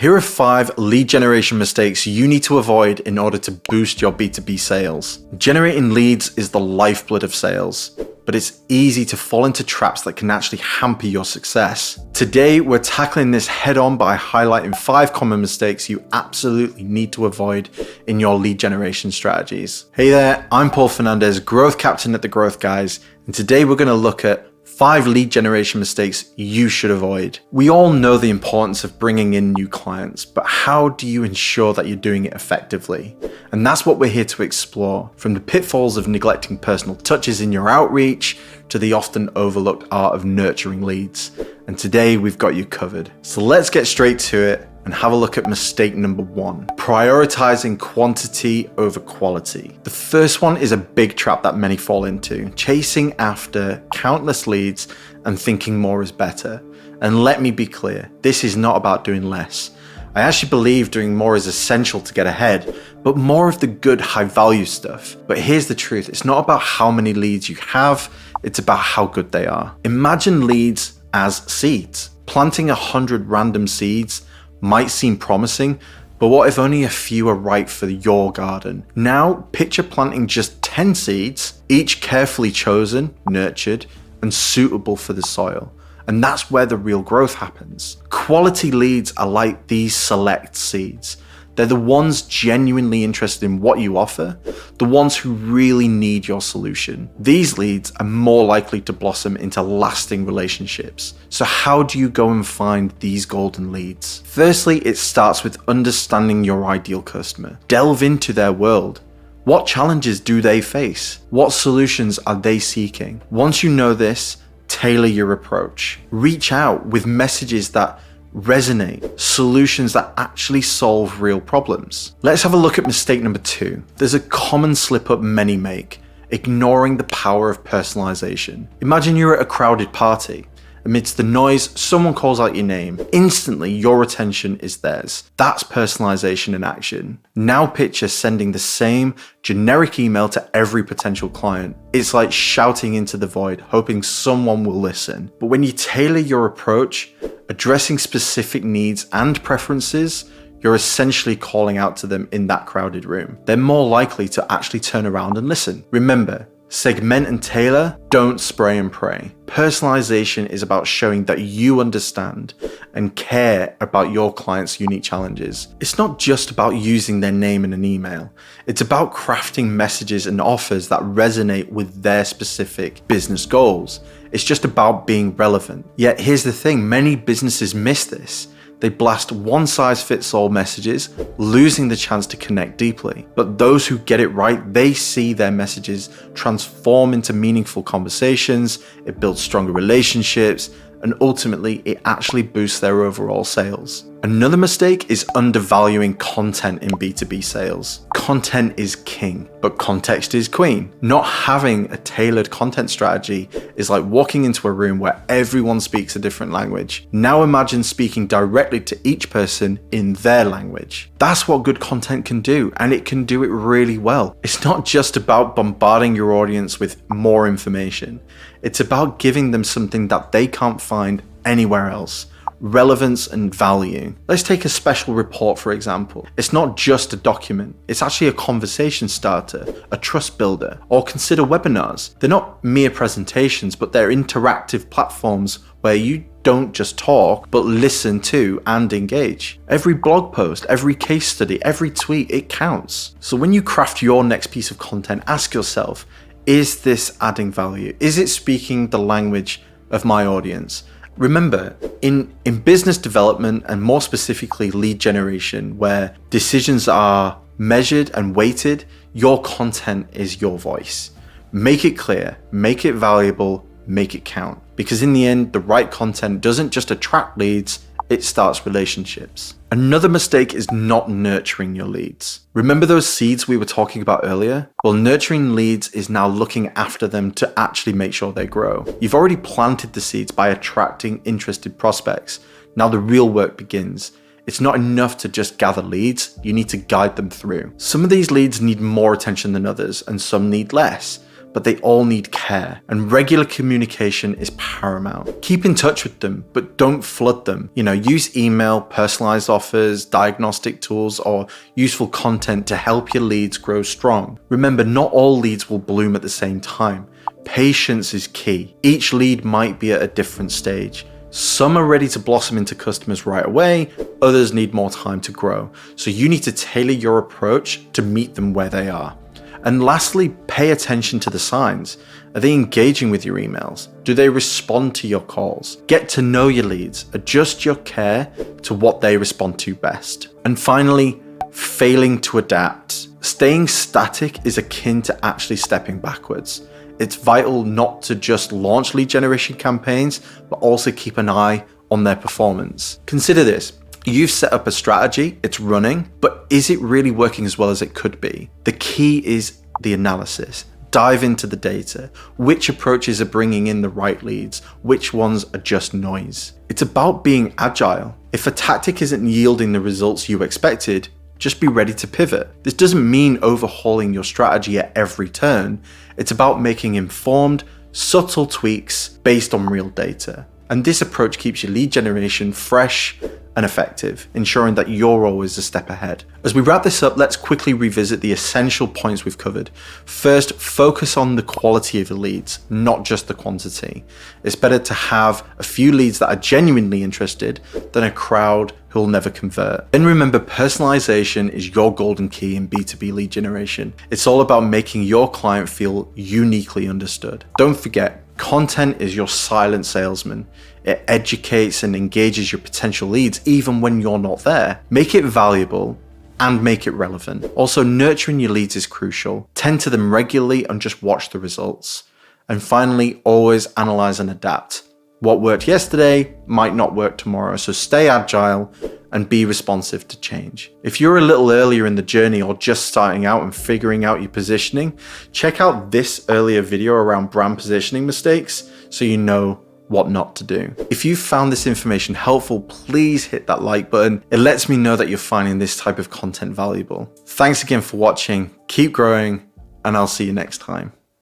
Here are 5 lead generation mistakes you need to avoid in order to boost your B2B sales. Generating leads is the lifeblood of sales, but it's easy to fall into traps that can actually hamper your success. Today, we're tackling this head on by highlighting 5 common mistakes you absolutely need to avoid in your lead generation strategies. Hey there, I'm Paul Fernandez, Growth Captain at The Growth Guys, and today we're going to look at 5 lead generation mistakes you should avoid. We all know the importance of bringing in new clients, but how do you ensure that you're doing it effectively? And that's what we're here to explore, from the pitfalls of neglecting personal touches in your outreach to the often overlooked art of nurturing leads. And today we've got you covered. So let's get straight to it and have a look at mistake number 1, prioritizing quantity over quality. The first one is a big trap that many fall into, chasing after countless leads and thinking more is better. And let me be clear, this is not about doing less. I actually believe doing more is essential to get ahead, but more of the good high value stuff. But here's the truth, it's not about how many leads you have, it's about how good they are. Imagine leads as seeds. Planting 100 random seeds might seem promising, but what if only a few are right for your garden? Now, picture planting just 10 seeds, each carefully chosen, nurtured, and suitable for the soil. And that's where the real growth happens. Quality leads are like these select seeds. They're the ones genuinely interested in what you offer, the ones who really need your solution. These leads are more likely to blossom into lasting relationships. So how do you go and find these golden leads? Firstly, it starts with understanding your ideal customer. Delve into their world. What challenges do they face? What solutions are they seeking? Once you know this, tailor your approach. Reach out with messages that resonate, solutions that actually solve real problems. Let's have a look at mistake number 2. There's a common slip up many make, ignoring the power of personalization. Imagine you're at a crowded party. Amidst the noise, someone calls out your name. Instantly, your attention is theirs. That's personalization in action. Now picture sending the same generic email to every potential client. It's like shouting into the void, hoping someone will listen. But when you tailor your approach, addressing specific needs and preferences, you're essentially calling out to them in that crowded room. They're more likely to actually turn around and listen. Remember, segment and tailor, don't spray and pray. Personalization is about showing that you understand and care about your clients' unique challenges. It's not just about using their name in an email. It's about crafting messages and offers that resonate with their specific business goals. It's just about being relevant. Yet here's the thing, many businesses miss this. They blast one-size-fits-all messages, losing the chance to connect deeply. But those who get it right, they see their messages transform into meaningful conversations, it builds stronger relationships, and ultimately it actually boosts their overall sales. Another mistake is undervaluing content in B2B sales. Content is king, but context is queen. Not having a tailored content strategy is like walking into a room where everyone speaks a different language. Now imagine speaking directly to each person in their language. That's what good content can do, and it can do it really well. It's not just about bombarding your audience with more information. It's about giving them something that they can't find anywhere else. Relevance and value. Let's take a special report, for example. It's not just a document, it's actually a conversation starter, a trust builder, or consider webinars. They're not mere presentations, but they're interactive platforms where you don't just talk, but listen to and engage. Every blog post, every case study, every tweet, it counts. So when you craft your next piece of content, ask yourself, is this adding value? Is it speaking the language of my audience? Remember, in business development and more specifically lead generation, where decisions are measured and weighted, your content is your voice. Make it clear, make it valuable, make it count. Because in the end, the right content doesn't just attract leads, it starts relationships. Another mistake is not nurturing your leads. Remember those seeds we were talking about earlier? Well, nurturing leads is now looking after them to actually make sure they grow. You've already planted the seeds by attracting interested prospects. Now the real work begins. It's not enough to just gather leads, you need to guide them through. Some of these leads need more attention than others, and some need less. but they all need care, and regular communication is paramount. Keep in touch with them, but don't flood them. Use email, personalized offers, diagnostic tools, or useful content to help your leads grow strong. Remember, not all leads will bloom at the same time. Patience is key. Each lead might be at a different stage. Some are ready to blossom into customers right away, others need more time to grow. So you need to tailor your approach to meet them where they are. And lastly, pay attention to the signs. Are they engaging with your emails? Do they respond to your calls? Get to know your leads. Adjust your care to what they respond to best. And finally, failing to adapt. Staying static is akin to actually stepping backwards. It's vital not to just launch lead generation campaigns, but also keep an eye on their performance. Consider this. You've set up a strategy, it's running, but is it really working as well as it could be? The key is the analysis. Dive into the data. Which approaches are bringing in the right leads? Which ones are just noise? It's about being agile. If a tactic isn't yielding the results you expected, just be ready to pivot. This doesn't mean overhauling your strategy at every turn. It's about making informed, subtle tweaks based on real data. And this approach keeps your lead generation fresh and effective, ensuring that you're always a step ahead. As we wrap this up, let's quickly revisit the essential points we've covered. First, focus on the quality of the leads, not just the quantity. It's better to have a few leads that are genuinely interested than a crowd who'll never convert. Then remember, personalization is your golden key in B2B lead generation. It's all about making your client feel uniquely understood. Don't forget, content is your silent salesman. It educates and engages your potential leads even when you're not there. Make it valuable and make it relevant. Also, nurturing your leads is crucial. Tend to them regularly and just watch the results. And finally, always analyze and adapt. What worked yesterday might not work tomorrow, so stay agile and be responsive to change. If you're a little earlier in the journey or just starting out and figuring out your positioning, check out this earlier video around brand positioning mistakes so you know what not to do. If you found this information helpful, please hit that like button. It lets me know that you're finding this type of content valuable. Thanks again for watching, keep growing, and I'll see you next time.